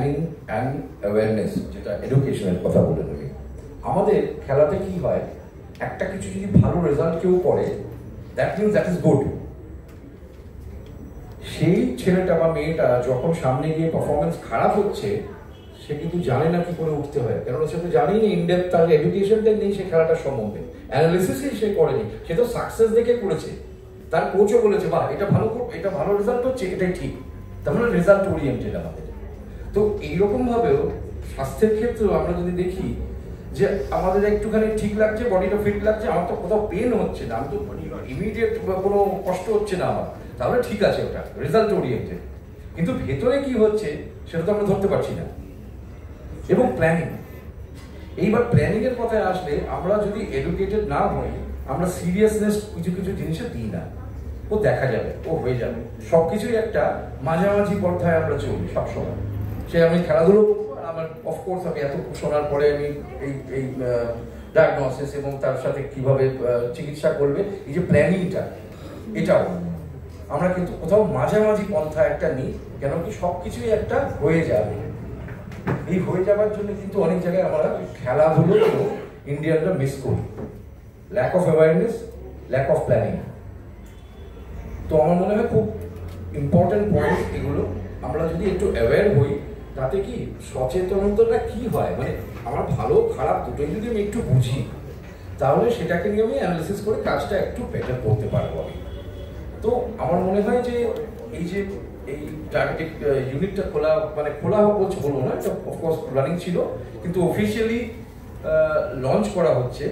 Planning and awareness, যেটা এডুকেশনের কথা বলে নেবে। আমাদের খেলাতে কি হয়, একটা কিছু যদি ভালো রেজাল্ট কেউ করে, that means that is good. সেই ছেলেটা বা মেয়েটা যখন সামনে গিয়ে পারফরমেন্স খারাপ হচ্ছে, সে কিন্তু জানে না কি করে উঠতে হয়, কেননা সে তো জানেই না, ইনডেপথ তার এডুকেশনটাই নেই সে খেলাটার সম্বন্ধে, অ্যানালিসিসই সে করেনি, সে তো সাকসেস দেখে করেছে। তার কোচও বলেছে বাহ এটা ভালো, এটা ভালো রেজাল্ট হচ্ছে, এটাই ঠিক, তার মানে রেজাল্ট ওরিয়েন্টেড আমাদের। তো এইরকম ভাবেও স্বাস্থ্যের ক্ষেত্রেও আমরা যদি দেখি যে আমাদের একটুখানি ঠিক লাগছে, বডিটা ফিট লাগছে, আমার তো কোথাও পেন হচ্ছে না, আমি তো ইমিডিয়েট কোনো কষ্ট হচ্ছে না আমার, তাহলে ঠিক আছে, ওটা রেজাল্ট ওরিয়েন্টেড। কিন্তু ভেতরে কি হচ্ছে সেটা তো আমরা ধরতে পারছি না। এবং প্ল্যানিং, এইবার প্ল্যানিং এর কথায় আসলে আমরা যদি এডুকেটেড না হই, আমরা সিরিয়াসনেস কিছু কিছু জিনিসে দিই না, ও দেখা যাবে, ও হয়ে যাবে, সবকিছুই একটা মাঝামাঝি পর্যায়ে আমরা চলি সবসময়। সে আমি খেলাধুলো করবো, আর আমার অফকোর্স আমি এত শোনার পরে আমি এই ডায়াগনোসিস এবং তার সাথে কিভাবে চিকিৎসা করবে, এই যে প্ল্যানিংটা, এটাও আমরা কিন্তু কোথাও মাঝামাঝি পন্থা একটা নিই, কেন কি সবকিছুই একটা হয়ে যাবে। এই হয়ে যাওয়ার জন্য কিন্তু অনেক জায়গায় আমরা খেলাধুলো ইন্ডিয়ানরা মিস করি, lack of awareness, lack of planning. তো আমার মনে হয় খুব ইম্পর্টেন্ট পয়েন্ট এগুলো, আমরা যদি একটু অ্যাওয়্যার হই, তাতে কি সচেতনতাটা কি হয়, মানে আমার ভালো খারাপ দুটোই যদি আমি একটু বুঝি, তাহলে সেটাকে নিয়ে আমি অ্যানালিসিস করে কাজটা একটু বেটার করতে পারবো আমি। তো আমার মনে হয় যে এই যে এই ডায়াবেটিক ইউনিটটা খোলা, মানে খোলা বলবো না, এটা অফকোর্স রানিং ছিল, কিন্তু অফিসিয়ালি লঞ্চ করা হচ্ছে।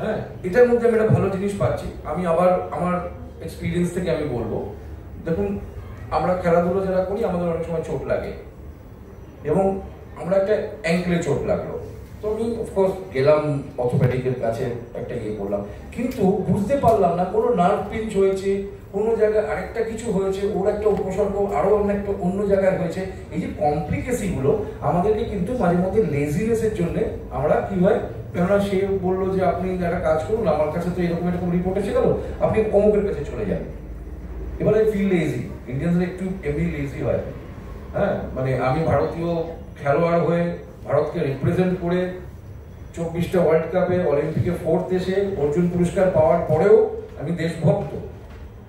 হ্যাঁ, এটার মধ্যে আমি একটা ভালো জিনিস পাচ্ছি। আমি আবার আমার এক্সপিরিয়েন্স থেকে আমি বলবো, দেখুন আমরা খেলাধুলো যারা করি আমাদের অনেক সময় চোট লাগে, এবং আমরা একটা অ্যাঙ্কেলে চোট লাগলো, তো আমি অফকোর্স গেলাম অর্থোপেডিকের কাছে, একটা ইয়ে করলাম, কিন্তু বুঝতে পারলাম না কোনো নার্ভ পিঞ্চ হয়েছে, কোনো জায়গায় আরেকটা কিছু হয়েছে, ওর একটা উপসর্গ আরো একটা অন্য জায়গায় হয়েছে। এই যে কমপ্লিকেসিগুলো আমাদেরকে কিন্তু মাঝে মধ্যে লেজিনেসের জন্য আমরা কি হয়, কেননা সে বললো যে আপনি একটা কাজ করুন, আমার কাছে তো এরকম এরকম রিপোর্ট এসে গেল, আপনি অমুকের কাছে চলে যান। এবারে ফিল লেজি, ইন্ডিয়ানসরা একটু এমনি লেজি হয়। হ্যাঁ, মানে আমি ভারতীয় খেলোয়াড় হয়ে ভারতকে রিপ্রেজেন্ট করে 24টা ওয়ার্ল্ড কাপে, অলিম্পিকে 4th এসে অর্জুন পুরস্কার পাওয়ার পরেও আমি দেশভক্ত,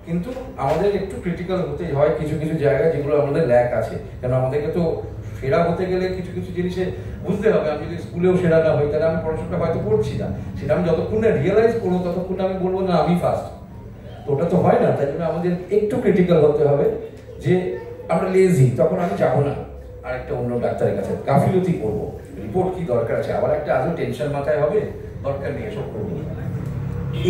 কিন্তু আমাদের একটু ক্রিটিক্যাল হতে হয় কিছু কিছু জায়গায় যেগুলো আমাদের ল্যাক আছে। কেন আমাদেরকে তো সেরা হতে গেলে কিছু কিছু জিনিসে বুঝতে হবে, আমি যদি স্কুলেও সেরা না হই তাহলে আমি পড়াশোনাটা হয়তো করছি না, সেটা আমি যতক্ষণ না রিয়েলাইজ করবো ততক্ষণ আমি বলবো না আমি ফার্স্ট, তো ওটা তো হয় না। তাই জন্য আমাদের একটু ক্রিটিক্যাল হতে হবে যে আমরা লেজি, তখন আমি যাবো না আরেকটা অন্য ডাক্তারের কাছে, গাফিলতি করবো, রিপোর্ট কি দরকার আছে, আবার একটা আজও টেনশন মাথায় হবে, দরকার নেই এসব করবো।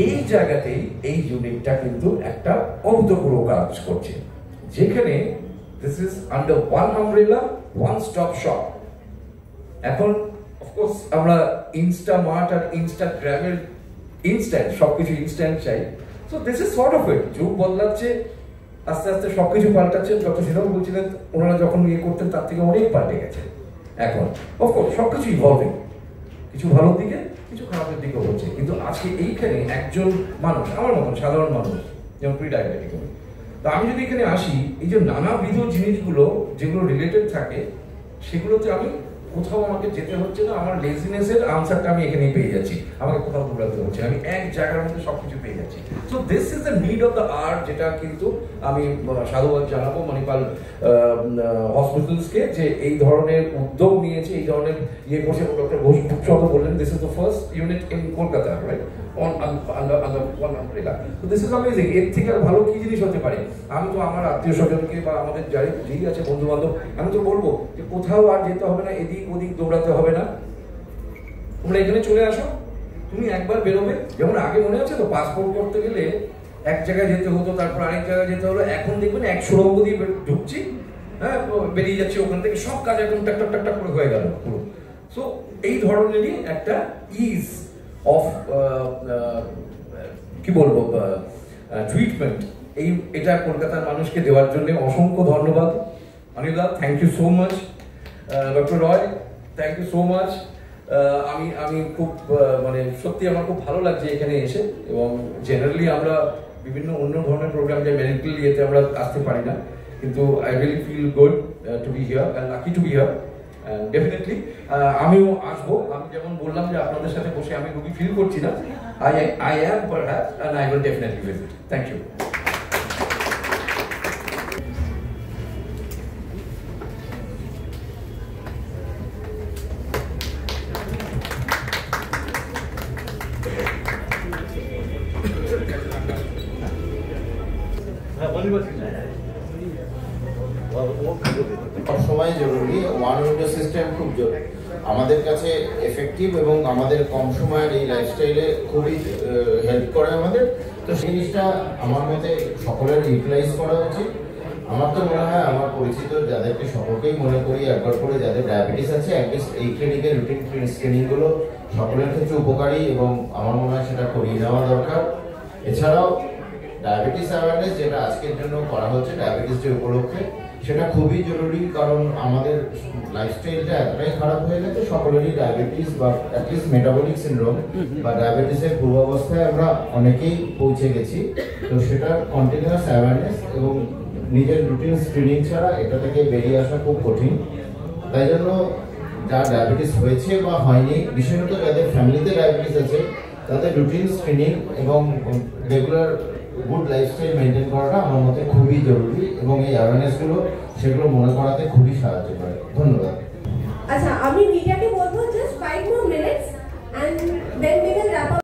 এই জায়গাতেই এই ইউনিটটা কিন্তু একটা অভূতপূর্ব কাজ করছে, যেখানে this is under one umbrella, one stop shop. এখন অফকোর্স আমরা ইনস্টামার্ট আর ইনস্টাগ্রামের ইনস্ট্যান্ট, সবকিছু ইনস্ট্যান্ট চাই। So this is sort of it, যুগ বদলাচ্ছে, আস্তে আস্তে সবকিছু পাল্টাচ্ছে। ডক্টর সিনহ বলছিলেন ওনারা যখন ইয়ে করতেন তার থেকে অনেক পাল্টে গেছে এখন। অফকোর্স সবকিছু ইভলভিং, কিছু ভালোর দিকে কিছু খারাপের দিকেও হচ্ছে, কিন্তু আজকে এইখানে একজন মানুষ, আমার মতন সাধারণ মানুষ, যেমন প্রি ডায়াবেটিক, তো আমি যদি এখানে আসি, এই যে নানাবিধ জিনিসগুলো যেগুলো রিলেটেড থাকে, সেগুলোতে আমি কোথাও আমাকে যেতে হচ্ছে না, আমার লেজিনেসের আনসারটা আমি এখানেই পেয়ে যাচ্ছি, আমাকে কোথাও দৌড়াতে হচ্ছে, আমি এক জায়গার মধ্যে সবকিছু পেয়ে যাচ্ছি। So this is the need of the art, যেটা কিন্তু আমি সাধুবাদ জানাবো মণিপাল হসপিটালসকে যে এই ধরনের উদ্যোগ নিয়েছে, এই ধরনের ইয়ে করছে। ডক্টর ঘোষ বললেন this is the first unit in Kolkata, right, under one umbrella. So this is amazing. এর থেকে আর ভালো কি জিনিস হতে পারে? আমি তো আমার আত্মীয় স্বজনকে বা আমাদের যেই আছে বন্ধু বান্ধব, আমি তো বলবো যে কোথাও আর যেতে হবে না, এদিক ওদিক দৌড়াতে হবে না, তোমরা এখানে চলে আসো। তুমি একবার বেরোবে, যেমন আগে মনে আছে তো পাসপোর্ট করতে গেলে এক জায়গায় যেতে হতো, তারপর আরেক জায়গায় যেতে হলো, এখন দেখবেন এক সুড়ঙ্গ দিয়ে ঢুকছি, হ্যাঁ, বেরিয়ে যাচ্ছি, ওখান থেকে সব কাজ একদম টাক টাক টাক টাক করে হয়ে গেল পুরো। সো এই ধরনেরই একটা ইজ অফ কি বলবো ট্রিটমেন্ট, এটা কলকাতার মানুষকে দেওয়ার জন্য অসংখ্য ধন্যবাদ। অনিলদা, thank you so much. Doctor Roy, thank you so much. আমি খুব মানে সত্যি আমার খুব ভালো লাগছে এখানে এসে, এবং জেনারেলি আমরা বিভিন্ন অন্য ধরনের প্রোগ্রাম যে মেডিকেল ইয়েতে আমরা আসতে পারি না, কিন্তু I really feel good to be here and lucky to be here. Definitely আমিও আসবো। আমি যেমন বললাম যে আপনাদের সাথে বসে আমি রুগী ফিল করছি না, I am perhaps and I will definitely visit. Thank you. সবসময় জরুরি, ওয়ান উইন্ডো সিস্টেম খুব জরুরি আমাদের কাছে, এফেক্টিভ এবং আমাদের কম সময়ের এই লাইফস্টাইলে খুবই হেল্প করে আমাদের। তো সেই জিনিসটা আমার মতে সকলের ইউটিলাইজ করা উচিত। আমার তো মনে হয়, আমার পরিচিত যাদেরকে সকলকেই মনে করি একবার করে যাদের ডায়াবেটিস আছে, অ্যাটলিস্ট এই ক্লিনিকের রুটিন স্ক্রিনিংগুলো সকলের ক্ষেত্রে উপকারী এবং আমার মনে হয় সেটা করিয়ে নেওয়া দরকার। এছাড়াও ডায়াবেটিস অ্যাওয়ারনেস যেটা আজকের জন্য করা হচ্ছে ডায়াবেটিস ডে উপলক্ষে, সেটা খুবই জরুরি, কারণ আমাদের লাইফস্টাইলটা এতটাই খারাপ হয়ে গেছে, সকলেরই ডায়াবেটিস বা অ্যাটলিস্ট মেটাবলিক সিনড্রোম বা ডায়াবেটিসের পূর্বাবস্থায় আমরা অনেকেই পৌঁছে গেছি। তো সেটার কন্টিনিউয়াস অ্যাওয়ারনেস এবং নিজের রুটিন স্ক্রিনিং ছাড়া এটা থেকে বেরিয়ে আসা খুব কঠিন। তাই জন্য যার ডায়াবেটিস হয়েছে বা হয়নি, বিশেষত যাদের ফ্যামিলিতে ডায়াবেটিস আছে, তাদের রুটিন স্ক্রিনিং এবং রেগুলার গুড লাইফস্টাইল মেনটেন করাটা আমার মতে খুবই জরুরি এবং এই অ্যাওয়ারনেসগুলো সেগুলো মনে করাতে খুবই সাহায্য করে। ধন্যবাদ। আচ্ছা, আমি মিডিয়াকে বলবো just 5 more minutes and then we will wrap up.